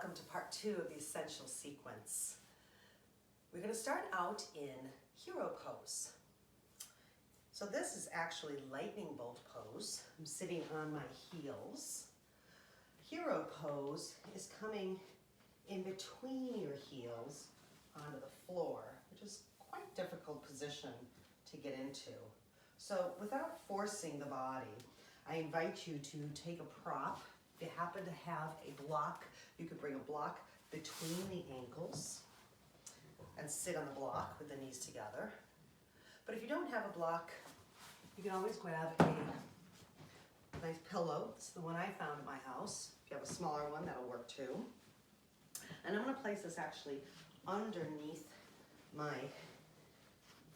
welcome to part 2 of the essential sequence. We're going to start out in hero pose. So this is actually lightning bolt pose. I'm sitting on my heels. Hero pose is coming in between your heels onto the floor, which is quite a difficult position to get into. So without forcing the body, I invite you to take a prop. If you happen to have a block, you could bring a block between the ankles and sit on the block with the knees together. But if you don't have a block, you can always grab a nice pillow. It's the one I found at my house. If you have a smaller one, that'll work too. And I'm going to place this actually underneath my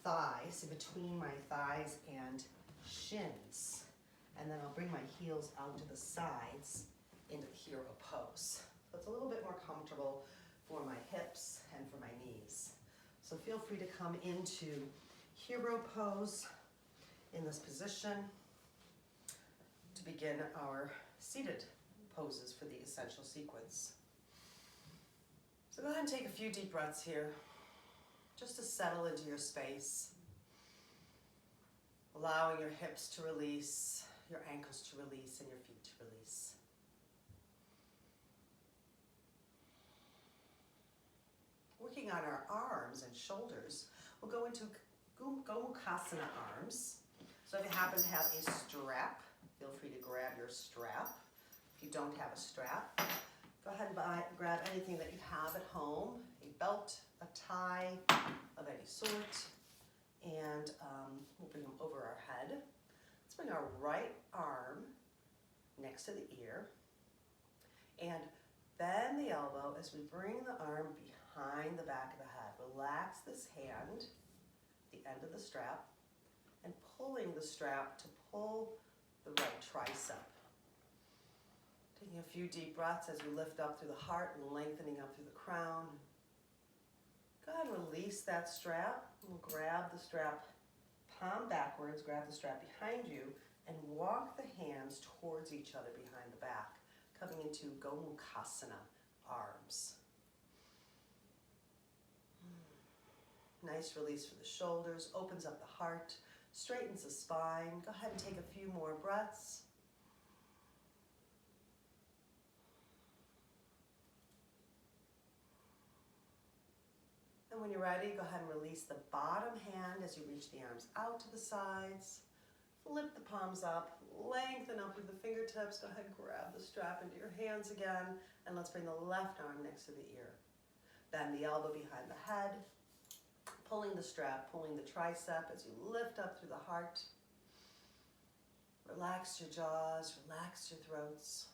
thighs, in between my thighs and shins. And then I'll bring my heels out to the sides into the hero pose. So it's a little bit more comfortable for my hips and for my knees. So feel free to come into hero pose in this position to begin our seated poses for the essential sequence. So go ahead and take a few deep breaths here, just to settle into your space, allowing your hips to release, your ankles to release, and your feet to release. Working on our arms and shoulders, we'll go into Gomukhasana arms. So if you happen to have a strap, feel free to grab your strap. If you don't have a strap, go ahead and grab anything that you have at home, a belt, a tie of any sort, and we'll bring them over our head. Let's bring our right arm next to the ear and bend the elbow as we bring the arm behind the back of the head. Relax this hand, the end of the strap, and pulling the strap to pull the right tricep. Taking a few deep breaths as we lift up through the heart and lengthening up through the crown. Go ahead and release that strap. We'll grab the strap palm backwards, grab the strap behind you, and walk the hands towards each other behind the back, coming into Gomukhasana arms. Nice release for the shoulders, opens up the heart, straightens the spine. Go ahead and take a few more breaths. And when you're ready, go ahead and release the bottom hand as you reach the arms out to the sides. Flip the palms up, lengthen up with the fingertips. Go ahead and grab the strap into your hands again. And let's bring the left arm next to the ear. Bend the elbow behind the head. Pulling the strap, pulling the tricep as you lift up through the heart. Relax your jaws, relax your throats.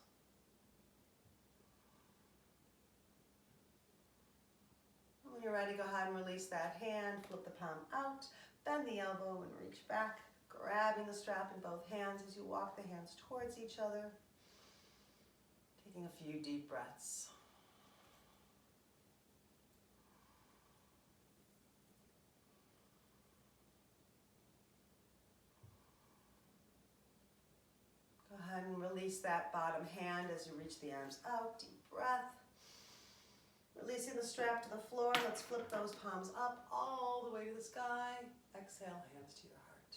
When you're ready, go ahead and release that hand, flip the palm out, bend the elbow and reach back, grabbing the strap in both hands as you walk the hands towards each other. Taking a few deep breaths. Go ahead and release that bottom hand as you reach the arms out. Deep breath. Releasing the strap to the floor. Let's flip those palms up all the way to the sky. Exhale, hands to your heart.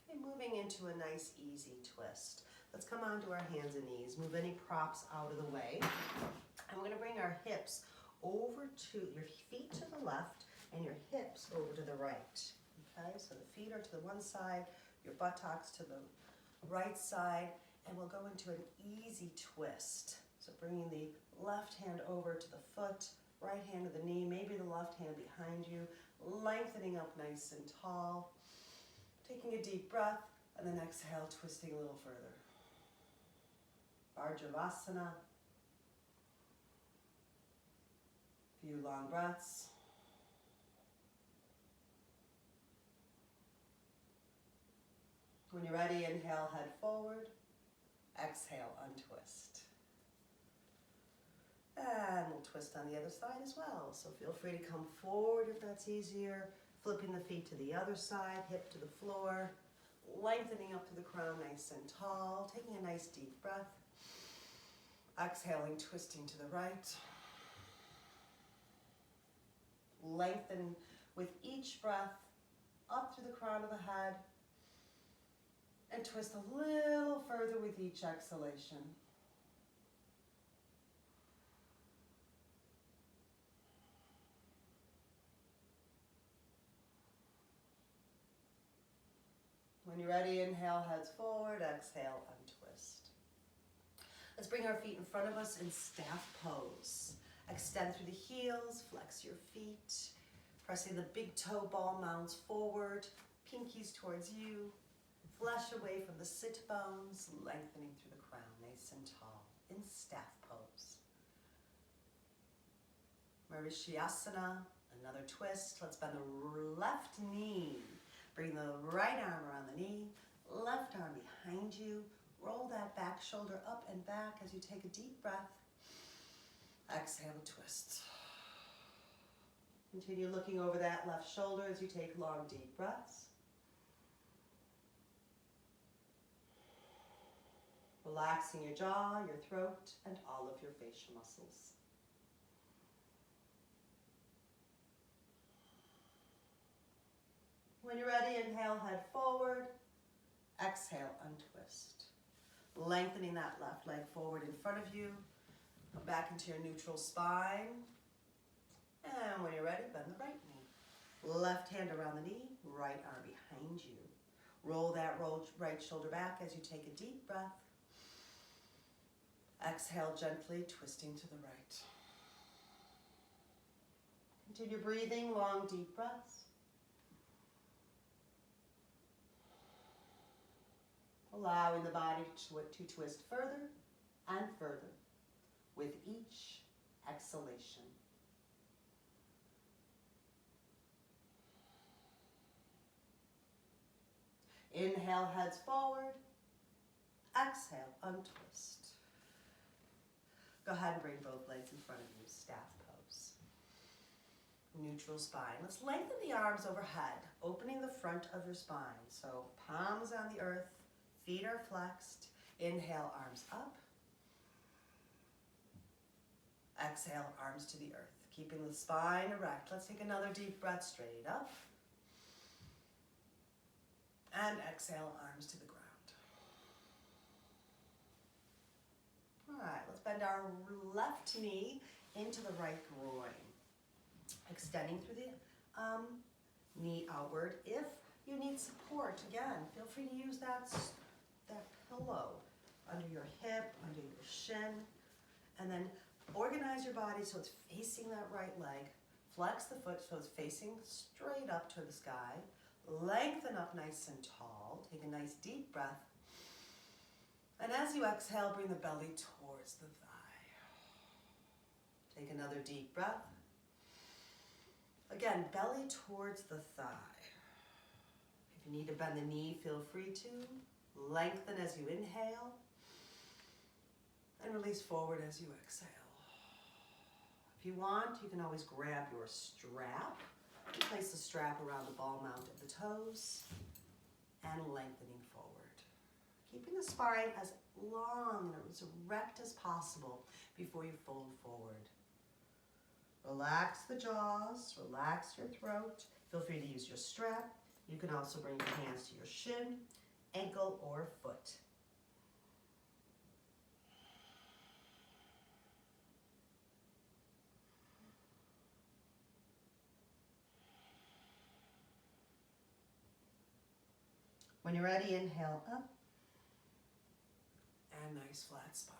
Okay, moving into a nice easy twist. Let's come onto our hands and knees. Move any props out of the way. And we're going to bring our hips over to your feet to the left and your hips over to the right. Okay, so the feet are to the one side, your buttocks to the right side, and we'll go into an easy twist. So bringing the left hand over to the foot, right hand to the knee, maybe the left hand behind you, lengthening up nice and tall. Taking a deep breath, and then exhale, twisting a little further. Vajravasana. Few long breaths. When you're ready, inhale, head forward. Exhale, untwist. And we'll twist on the other side as well. So feel free to come forward if that's easier. Flipping the feet to the other side, hip to the floor. lengthening up to the crown nice and tall, taking a nice deep breath. Exhaling, twisting to the right. Lengthen with each breath up through the crown of the head and twist a little further with each exhalation. When you're ready, inhale, heads forward, exhale, untwist. Let's bring our feet in front of us in staff pose. Extend through the heels, flex your feet, pressing the big toe ball mounds forward, pinkies towards you, flesh away from the sit bones, lengthening through the crown, nice and tall, in staff pose. Marishyasana, another twist. Let's bend the left knee. Bring the right arm around the knee, left arm behind you. Roll that back shoulder up and back as you take a deep breath. Exhale, twist. Continue looking over that left shoulder as you take long, deep breaths. Relaxing your jaw, your throat, and all of your facial muscles. When you're ready, inhale, head forward. Exhale, untwist. Lengthening that left leg forward in front of you. Come back into your neutral spine. And when you're ready, bend the right knee. Left hand around the knee, right arm behind you. Roll that right shoulder back as you take a deep breath. Exhale gently, twisting to the right. Continue breathing, long, deep breaths. Allowing the body to twist further and further with each exhalation. Inhale, heads forward. Exhale, untwist. Go ahead and bring both legs in front of you, staff pose. Neutral spine. Let's lengthen the arms overhead, opening the front of your spine. So palms on the earth, feet are flexed. Inhale, arms up. Exhale, arms to the earth. Keeping the spine erect. Let's take another deep breath straight up. And exhale, arms to the ground. All right, let's bend our left knee into the right groin. Extending through the knee outward. If you need support, again, feel free to use that pillow under your hip, under your shin. And then organize your body so it's facing that right leg. Flex the foot so it's facing straight up to the sky. Lengthen up nice and tall. Take a nice deep breath. And as you exhale, bring the belly towards the thigh. Take another deep breath. Again, belly towards the thigh. If you need to bend the knee, feel free to. Lengthen as you inhale. And release forward as you exhale. If you want, you can always grab your strap. And place the strap around the ball mount of the toes. And lengthening forward. Keeping the spine as long and as erect as possible before you fold forward. Relax the jaws, relax your throat. Feel free to use your strap. You can also bring your hands to your shin, ankle, or foot. When you're ready, inhale up. And nice flat spine.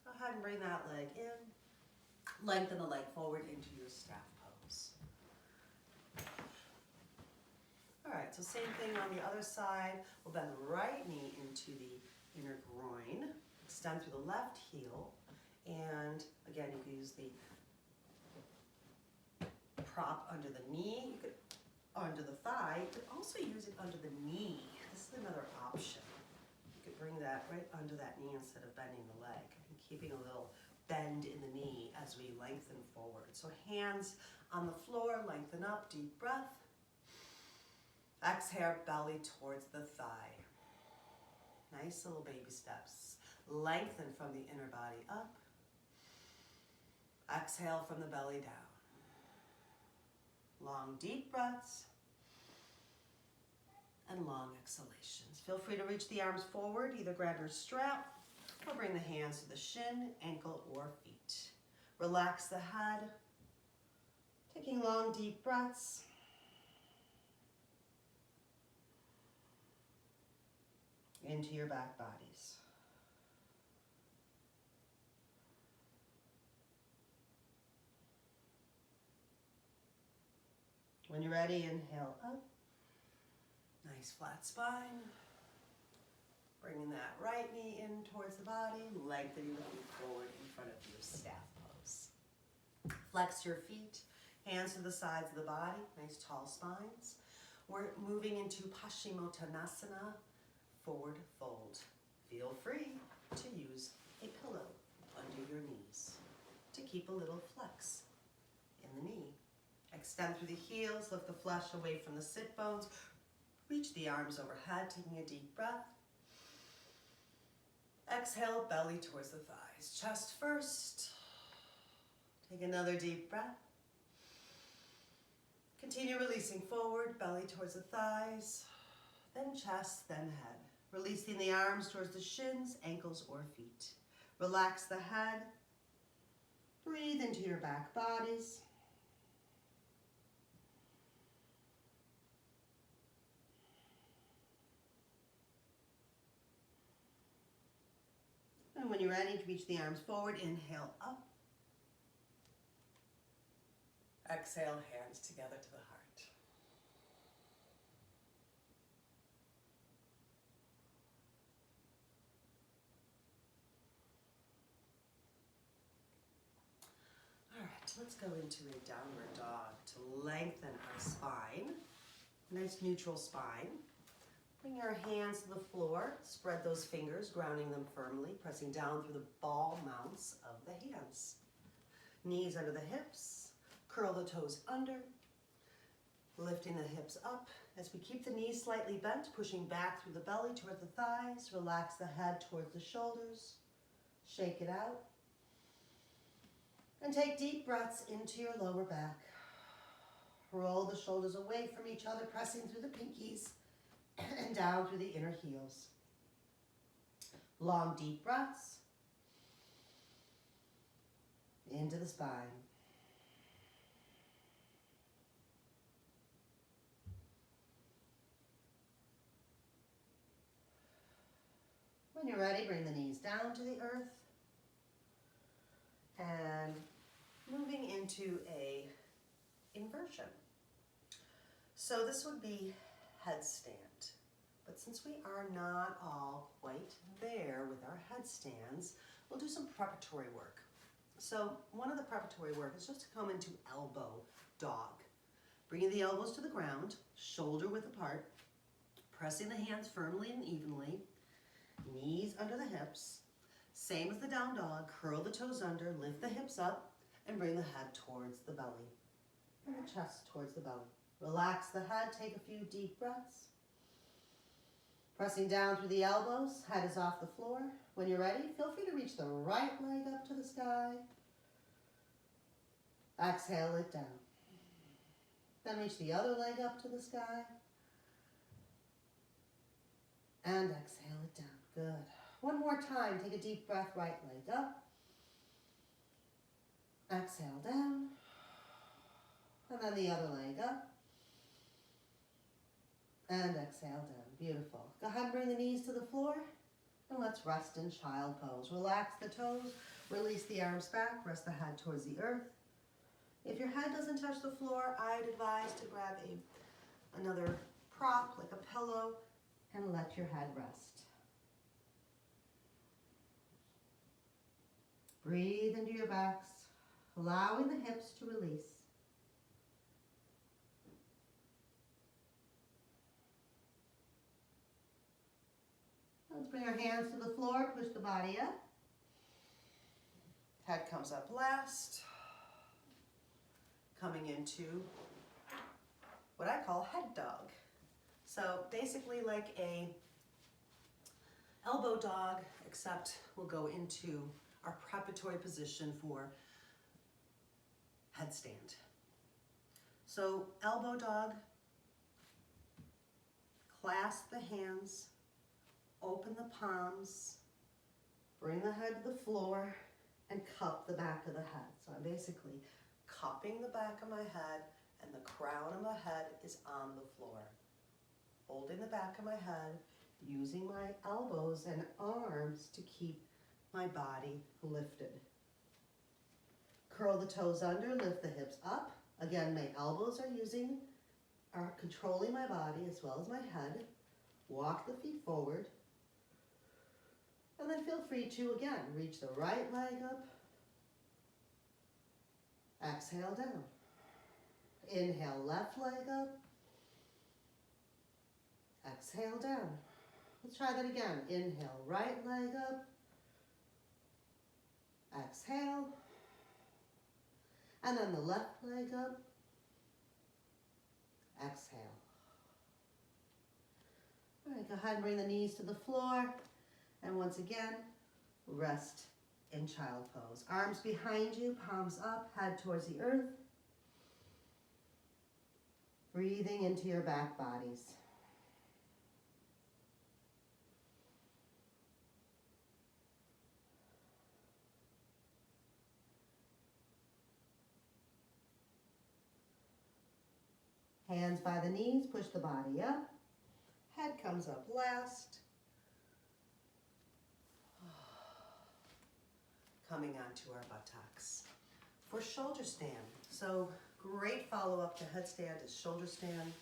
Go ahead and bring that leg in. Lengthen the leg forward into your staff pose. All right, so same thing on the other side. We'll bend the right knee into the inner groin. Extend through the left heel. And again, you can use the prop under the knee. You could under the thigh. You could also use it under the knee. This is another option. You could bring that right under that knee instead of bending the leg. And keeping a little bend in the knee as we lengthen forward. So hands on the floor, lengthen up, deep breath. Exhale, belly towards the thigh. Nice little baby steps. Lengthen from the inner body up. Exhale from the belly down. Long, deep breaths and long exhalations. Feel free to reach the arms forward, either grab your strap or bring the hands to the shin, ankle, or feet. Relax the head, taking long, deep breaths. Into your back bodies. When you're ready, inhale up. Nice flat spine. Bringing that right knee in towards the body, lengthening the feet forward in front of you, staff pose. Flex your feet, hands to the sides of the body, nice tall spines. We're moving into Paschimottanasana, forward fold. Feel free to use a pillow under your knees to keep a little flex in the knee. Extend through the heels, lift the flesh away from the sit bones. Reach the arms overhead, taking a deep breath. Exhale, belly towards the thighs. Chest first. Take another deep breath. Continue releasing forward, belly towards the thighs, then chest, then head. Releasing the arms towards the shins, ankles, or feet. Relax the head. Breathe into your back bodies. And when you're ready to reach the arms forward, inhale up. Exhale, hands together to the heart. All right, let's go into a downward dog to lengthen our spine. Nice neutral spine. Bring your hands to the floor. Spread those fingers, grounding them firmly, pressing down through the ball mounts of the hands. Knees under the hips. Curl the toes under. Lifting the hips up as we keep the knees slightly bent, pushing back through the belly toward the thighs. Relax the head towards the shoulders. Shake it out. And take deep breaths into your lower back. Roll the shoulders away from each other, pressing through the pinkies and down through the inner heels. Long, deep breaths into the spine. When you're ready, bring the knees down to the earth and moving into a inversion. So this would be headstand. But since we are not all quite there with our headstands, we'll do some preparatory work. So one of the preparatory work is just to come into elbow dog. Bringing the elbows to the ground, shoulder width apart, pressing the hands firmly and evenly, knees under the hips. Same as the down dog, curl the toes under, lift the hips up, and bring the head towards the belly, and the chest towards the belly. Relax the head, take a few deep breaths. Pressing down through the elbows, head is off the floor. When you're ready, feel free to reach the right leg up to the sky. Exhale it down. Then reach the other leg up to the sky. And exhale it down. Good. One more time, take a deep breath, right leg up. Exhale down. And then the other leg up. And exhale down. Beautiful. Go ahead and bring the knees to the floor. And let's rest in child pose. Relax the toes. Release the arms back. Rest the head towards the earth. If your head doesn't touch the floor, I'd advise to grab another prop, like a pillow, and let your head rest. Breathe into your backs, allowing the hips to release. Let's bring our hands to the floor, push the body up. Head comes up last. Coming into what I call head dog. So basically like a elbow dog, except we'll go into our preparatory position for headstand. So elbow dog, clasp the hands, open the palms, bring the head to the floor, and cup the back of the head. So I'm basically cupping the back of my head, and the crown of my head is on the floor. Holding the back of my head, using my elbows and arms to keep my body lifted. Curl the toes under, lift the hips up. Again, my elbows are controlling my body as well as my head. Walk the feet forward. And then feel free to, again, reach the right leg up. Exhale down. Inhale, left leg up. Exhale down. Let's try that again. Inhale, right leg up. Exhale. And then the left leg up. Exhale. All right, go ahead and bring the knees to the floor. And once again, rest in child pose. Arms behind you, palms up, head towards the earth. Breathing into your back bodies. Hands by the knees, push the body up. Head comes up last. Coming onto our buttocks. For shoulder stand, so great follow-up to headstand is shoulder stand.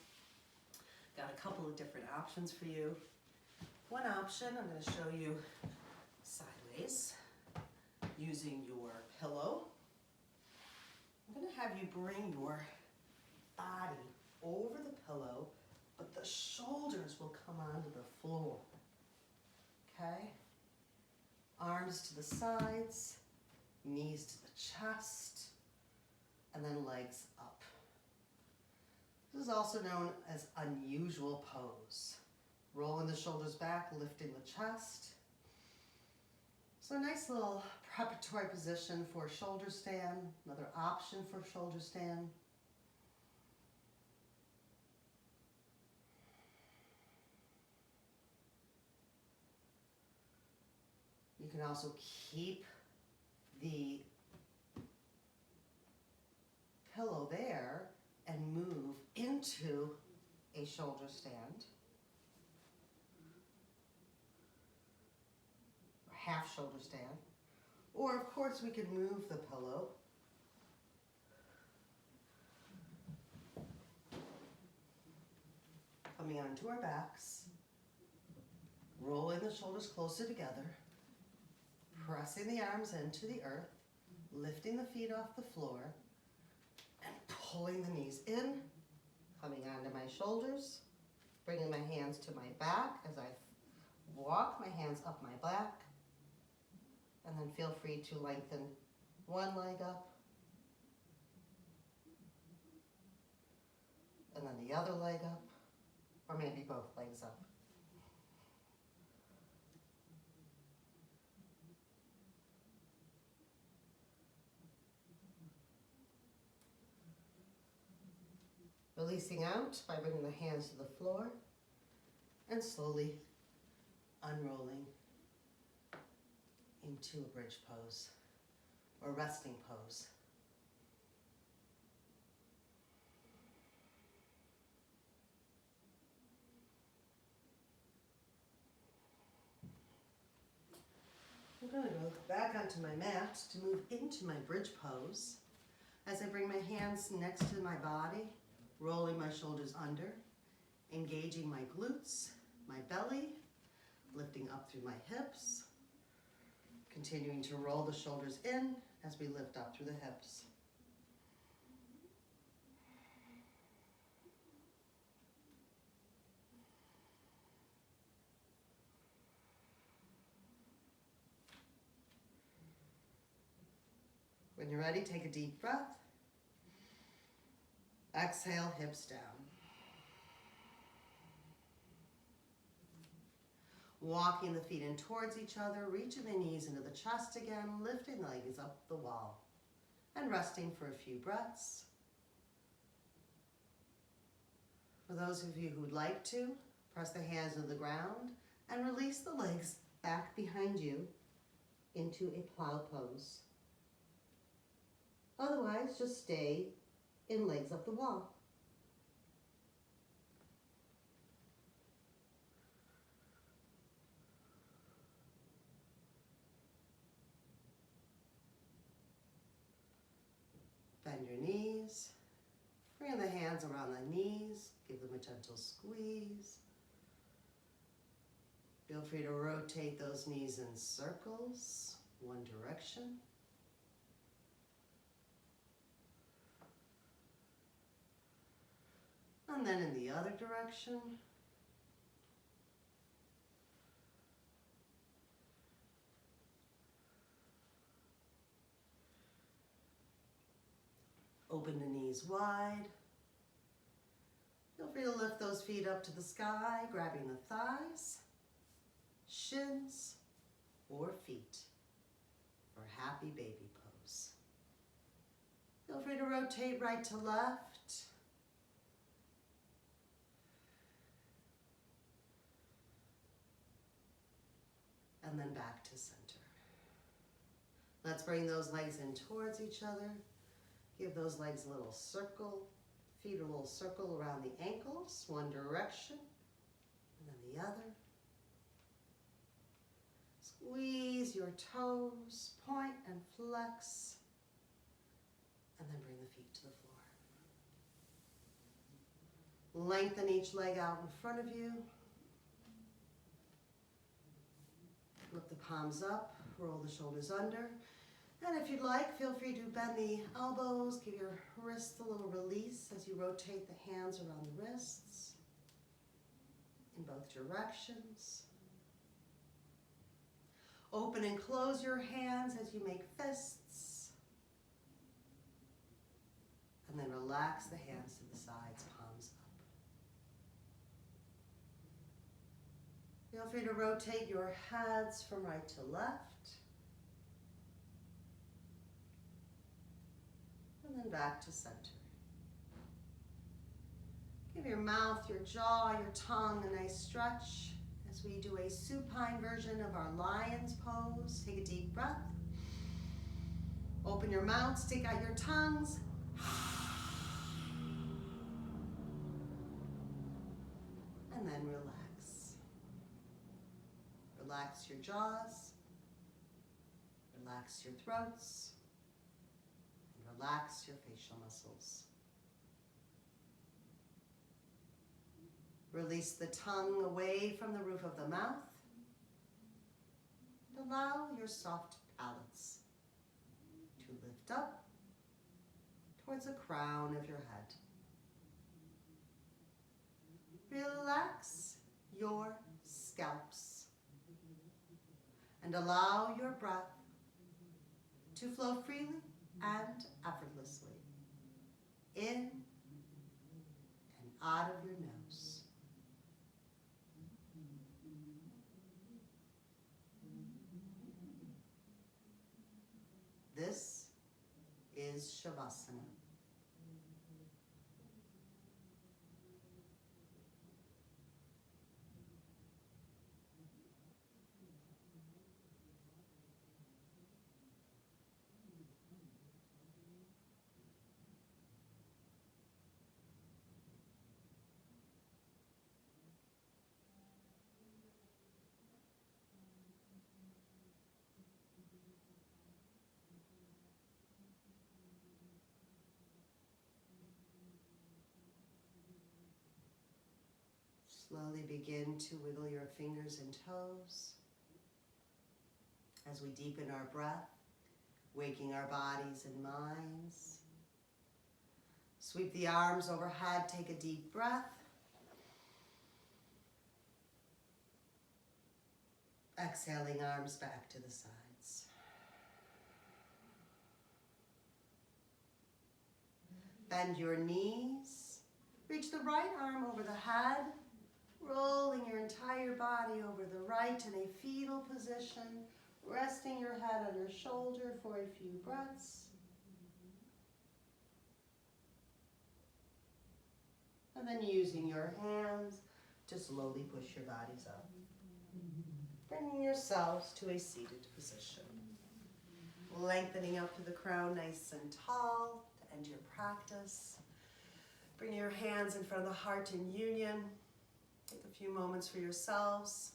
Got a couple of different options for you. One option, I'm going to show you sideways using your pillow. I'm going to have you bring your body over the pillow, but the shoulders will come onto the floor. Okay? Arms to the sides, knees to the chest, and then legs up. This is also known as unusual pose. Rolling the shoulders back, lifting the chest. So a nice little preparatory position for shoulder stand, another option for shoulder stand. You can also keep the pillow there and move into a shoulder stand. Or half shoulder stand. Or of course we could move the pillow coming onto our backs, rolling the shoulders closer together. Pressing the arms into the earth, lifting the feet off the floor, and pulling the knees in, coming onto my shoulders, bringing my hands to my back as I walk my hands up my back, and then feel free to lengthen one leg up, and then the other leg up, or maybe both legs up. Releasing out by bringing the hands to the floor and slowly unrolling into a bridge pose or resting pose. I'm going to go back onto my mat to move into my bridge pose as I bring my hands next to my body, rolling my shoulders under, engaging my glutes, my belly, lifting up through my hips, continuing to roll the shoulders in as we lift up through the hips. When you're ready, take a deep breath. Exhale, hips down. Walking the feet in towards each other, reaching the knees into the chest again, lifting the legs up the wall, and resting for a few breaths. For those of you who'd like to, press the hands to the ground and release the legs back behind you into a plow pose. Otherwise, just stay in legs up the wall. Bend your knees. Bring the hands around the knees. Give them a gentle squeeze. Feel free to rotate those knees in circles, one direction. And then in the other direction. Open the knees wide. Feel free to lift those feet up to the sky, grabbing the thighs, shins, or feet for happy baby pose. Feel free to rotate right to left. And then back to center. Let's bring those legs in towards each other. Give those legs a little circle, feet a little circle around the ankles, one direction, and then the other. Squeeze your toes, point and flex, and then bring the feet to the floor. Lengthen each leg out in front of you. Lift the palms up, roll the shoulders under. And if you'd like, feel free to bend the elbows, give your wrists a little release as you rotate the hands around the wrists in both directions. Open and close your hands as you make fists. And then relax the hands to the sides, palms up. Feel free to rotate your heads from right to left. And then back to center. Give your mouth, your jaw, your tongue a nice stretch as we do a supine version of our lion's pose. Take a deep breath. Open your mouth, stick out your tongues. And then relax. Relax your jaws. Relax your throats. Relax your facial muscles. Release the tongue away from the roof of the mouth. And allow your soft palates to lift up towards the crown of your head. Relax your scalps and allow your breath to flow freely and effortlessly in and out of your nose. This is Shavasana. Slowly begin to wiggle your fingers and toes as we deepen our breath, waking our bodies and minds. Sweep the arms overhead, take a deep breath. Exhaling arms back to the sides. Bend your knees. Reach the right arm over the head, rolling your entire body body over the right in a fetal position, resting your head on your shoulder for a few breaths. And then using your hands to slowly push your bodies up. Bringing yourselves to a seated position. Lengthening up to the crown nice and tall to end your practice. Bring your hands in front of the heart in union. Take a few moments for yourselves.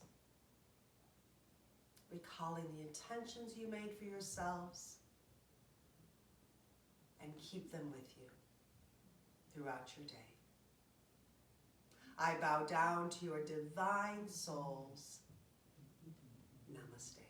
Recalling the intentions you made for yourselves. And keep them with you throughout your day. I bow down to your divine souls. Namaste.